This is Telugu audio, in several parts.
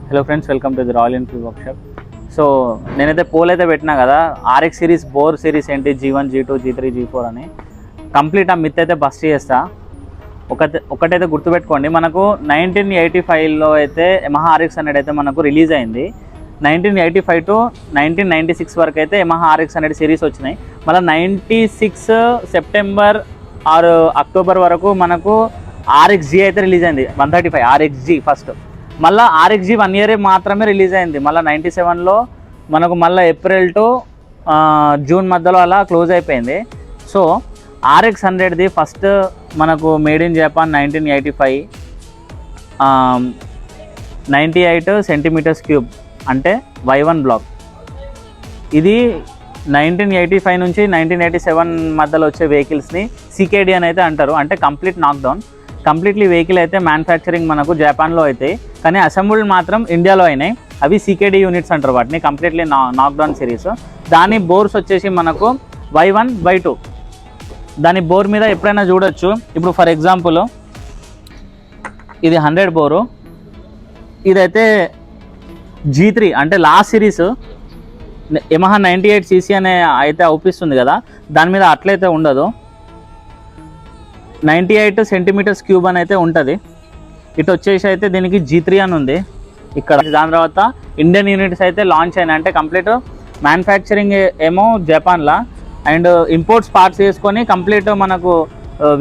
Hello friends, welcome to the royal Enfield workshop. So నేనైతే పోల్ అయితే పెట్టినా కదా, ఆర్ఎక్స్ సిరీస్ బోర్ సిరీస్ ఏంటి G1 G2 G3 G4 అని కంప్లీట్ ఆ మిత్ అయితే బస్ట్ చేస్తా. ఒకటైతే గుర్తుపెట్టుకోండి, మనకు 1985లో అయితే యమహా RX 100 అయితే మనకు రిలీజ్ అయింది. 1985 టు 1996 వరకు అయితే యమహా RX 100 సిరీస్ వచ్చినాయి. మళ్ళీ 96 సెప్టెంబర్ ఆర్ అక్టోబర్ వరకు మనకు RXG అయితే రిలీజ్ అయింది. 135 RXG ఫస్ట్. మళ్ళీ RXG 1 ఇయర్ మాత్రమే రిలీజ్ అయింది. మళ్ళీ 97లో మనకు మళ్ళీ ఏప్రిల్ టు జూన్ మధ్యలో అలా క్లోజ్ అయిపోయింది. సో RX 100ది ఫస్ట్ మనకు made in Japan 1985, 98 centimetres cube అంటే Y1 బ్లాక్. ఇది 1985 నుంచి 1987 మధ్యలో వచ్చే వెహికల్స్ని CKD అని అయితే అంటారు, అంటే కంప్లీట్ నాక్డౌన్. కంప్లీట్లీ వెహికల్ అయితే మ్యానుఫ్యాక్చరింగ్ మనకు జపాన్లో అవుతాయి, కానీ అసెంబుల్డ్ మాత్రం ఇండియాలో అయినాయి. అవి CKD యూనిట్స్ అంటారు వాటిని, కంప్లీట్లీ నాక్డౌన్ సిరీస్. దాని బోర్స్ వచ్చేసి మనకు Y1 Y2. దాని బోర్ మీద ఎప్పుడైనా చూడొచ్చు. ఇప్పుడు ఫర్ ఎగ్జాంపుల్ ఇది 100 బోరు, ఇదైతే G3 అంటే లాస్ట్ సిరీస్ యమహా 98cc అనే అయితే అవుపిస్తుంది కదా, దాని మీద అట్లయితే ఉండదు. 98 సెంటీమీటర్స్ క్యూబ్ అని అయితే ఉంటుంది. ఇటు వచ్చేసి అయితే దీనికి G3 అని ఉంది ఇక్కడ. దాని తర్వాత ఇండియన్ యూనిట్స్ అయితే లాంచ్ అయినాయి, అంటే కంప్లీట్ మ్యానుఫ్యాక్చరింగ్ ఏమో జపాన్లో, అండ్ ఇంపోర్ట్స్ పార్ట్స్ చేసుకొని కంప్లీట్ మనకు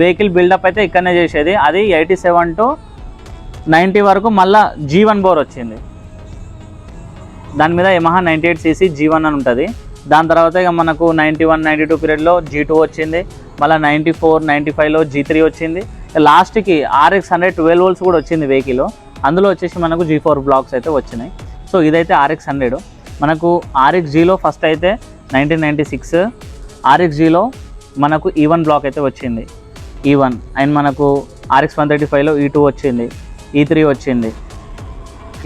వెహికల్ బిల్డప్ అయితే ఇక్కడనే చేసేది. అది 87 టు 90 వరకు మళ్ళీ G1 బోర్ వచ్చింది. దాని మీద యమహా 98cc G1 అని ఉంటుంది. దాని తర్వాత ఇక మనకు 91, 92 పీరియడ్లో G2 వచ్చింది. మళ్ళీ 94, 95లో G3 వచ్చింది. లాస్ట్కి RX 100 12 volts కూడా వచ్చింది వెహికల్. అందులో వచ్చేసి మనకు G4 బ్లాక్స్ అయితే వచ్చినాయి. సో ఇదైతే RX 100. మనకు RXGలో ఫస్ట్ అయితే 1996 RXGలో మనకు E1 బ్లాక్ అయితే వచ్చింది, E1. అండ్ మనకు RX 135లో E2 వచ్చింది, E3 వచ్చింది,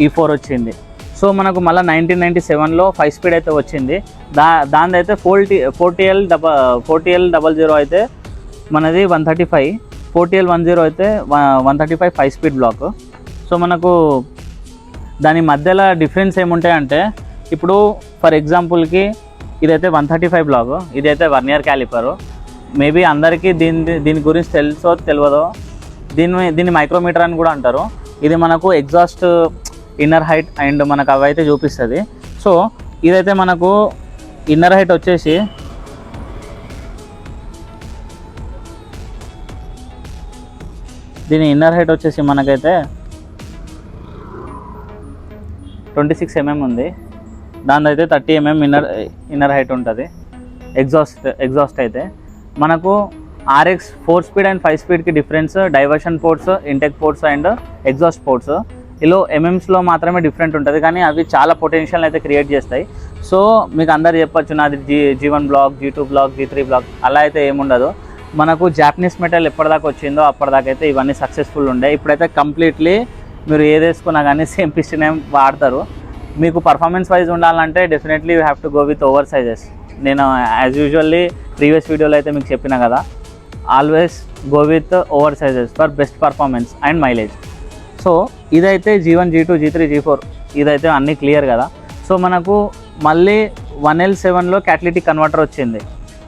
E4 వచ్చింది. సో మనకు మళ్ళీ 1997లో 5 స్పీడ్ అయితే వచ్చింది. దాని అయితే 40L00 అయితే మనది 135, 40L10 అయితే 135 5 స్పీడ్ బ్లాక్. సో మనకు దాని మధ్యలో డిఫరెన్స్ ఏముంటాయంటే, ఇప్పుడు ఫర్ ఎగ్జాంపుల్కి ఇదైతే 135 బ్లాక్, ఇదైతే 1 ఇయర్ క్యాలిపరు. మేబీ అందరికీ దీని గురించి తెలుసో తెలియదో, దీన్ని మైక్రోమీటర్ అని కూడా అంటారు. ఇది మనకు ఎగ్జాస్ట్ ఇన్నర్ హైట్ అండ్ మనకు అవైతే చూపిస్తుంది. సో ఇదైతే మనకు ఇన్నర్ హైట్ వచ్చేసి మనకైతే 26 mm ఉంది. దాని అయితే 30 mm ఇన్నర్ హైట్ ఉంటుంది. ఎగ్జాస్ట్ అయితే మనకు RX 4 స్పీడ్ అండ్ 5 స్పీడ్కి difference diversion ports, intake ports and exhaust ports. ఇలా MMsలో మాత్రమే డిఫరెంట్ ఉంటుంది, కానీ అవి చాలా పొటెన్షియల్ అయితే క్రియేట్ చేస్తాయి. సో మీకు అందరు చెప్పొచ్చు నాది G1 black, G2 black, G3 black, అలా అయితే ఏముండదు. మనకు జాపనీస్ మెటల్ ఎప్పటిదాకా వచ్చిందో అప్పటిదాకా అయితే ఇవన్నీ సక్సెస్ఫుల్ ఉండే. ఇప్పుడైతే కంప్లీట్లీ మీరు ఏది వేసుకున్నా కానీ సేమ్ పిస్టన్ ఏం వాడతారు. మీకు పర్ఫార్మెన్స్ వైజ్ ఉండాలంటే definitely you have to go with over sizes. నేను యాజ్ యూజువల్లీ ప్రీవియస్ వీడియోలో అయితే మీకు చెప్పిన కదా, always go with over sizes for best performance and mileage. So ఇదైతే G1 G2 G3 G4 ఇదైతే అన్నీ క్లియర్ కదా. సో మనకు మళ్ళీ 1L7లో క్యాటలిటిక్ కన్వర్టర్ వచ్చింది.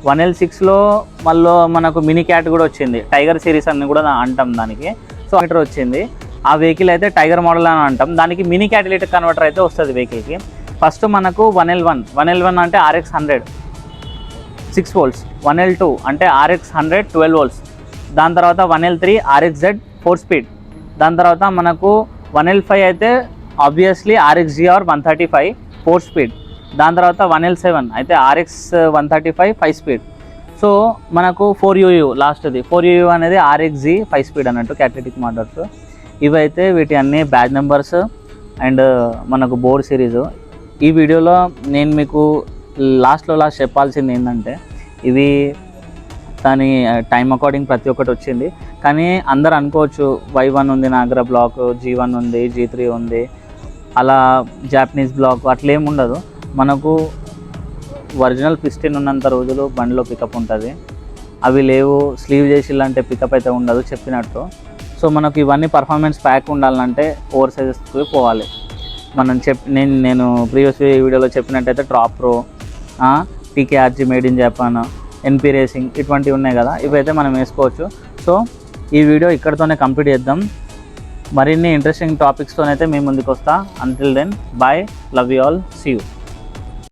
1L6లో మళ్ళీ మనకు మినీ క్యాట్ కూడా వచ్చింది, టైగర్ సిరీస్ అని కూడా అంటాం దానికి. సో మీటర్ వచ్చింది. ఆ వెహికల్ అయితే టైగర్ మోడల్ అని అంటాం. దానికి మినీ క్యాటలిటిక్ కన్వర్టర్ అయితే వస్తుంది వెహికల్కి. ఫస్ట్ మనకు 1L1 అంటే RX 100 6 volts, 1L2 అంటే RX 100 12 volts. దాని తర్వాత 1L3 RXZ 4 స్పీడ్. దాని తర్వాత మనకు 1L5 అయితే ఆబ్వియస్లీ RXGR 135 4 స్పీడ్. దాని తర్వాత 1L7 అయితే RX 135 5 స్పీడ్. సో మనకు 4UU లాస్ట్ది 4UU అనేది RXG 5 స్పీడ్ అన్నట్టు క్యాటలిటిక్ మోటార్స్. ఇవైతే వీటి అన్ని బ్యాచ్ నెంబర్స్ అండ్ మనకు బోర్డ్ సిరీసు. ఈ వీడియోలో నేను మీకు లాస్ట్ చెప్పాల్సింది ఏంటంటే, ఇవి దాని టైం అకార్డింగ్ ప్రతి ఒక్కటి వచ్చింది. కానీ అందరు అనుకోవచ్చు Y1 ఉంది నాగరా బ్లాక్, G1 ఉంది, G3 ఉంది, అలా జాపనీస్ బ్లాక్ అట్లేం ఉండదు. మనకు ఒరిజినల్ పిస్టన్ ఉన్నంత రోజులు బండిలో పికప్ ఉంటుంది. అవి లేవు, స్లీవ్ చేసిల్లంటే పికప్ అయితే ఉండదు చెప్పినట్టు. సో మనకు ఇవన్నీ పర్ఫార్మెన్స్ ప్యాక్ ఉండాలంటే ఓవర్ సైజెస్కి పోవాలి. మనం నేను ప్రీవియస్ వీడియోలో చెప్పినట్టయితే top pro, TKRG made in Japan, NP racing ఇటువంటివి ఉన్నాయి కదా, ఇవైతే మనం వేసుకోవచ్చు. సో ఈ వీడియో ఇక్కడితోనే కంప్లీట్ చేద్దాం. మరిన్ని ఇంట్రెస్టింగ్ టాపిక్స్తోనైతే మీ ముందుకు వస్తా. Until then bye, love you all, see you.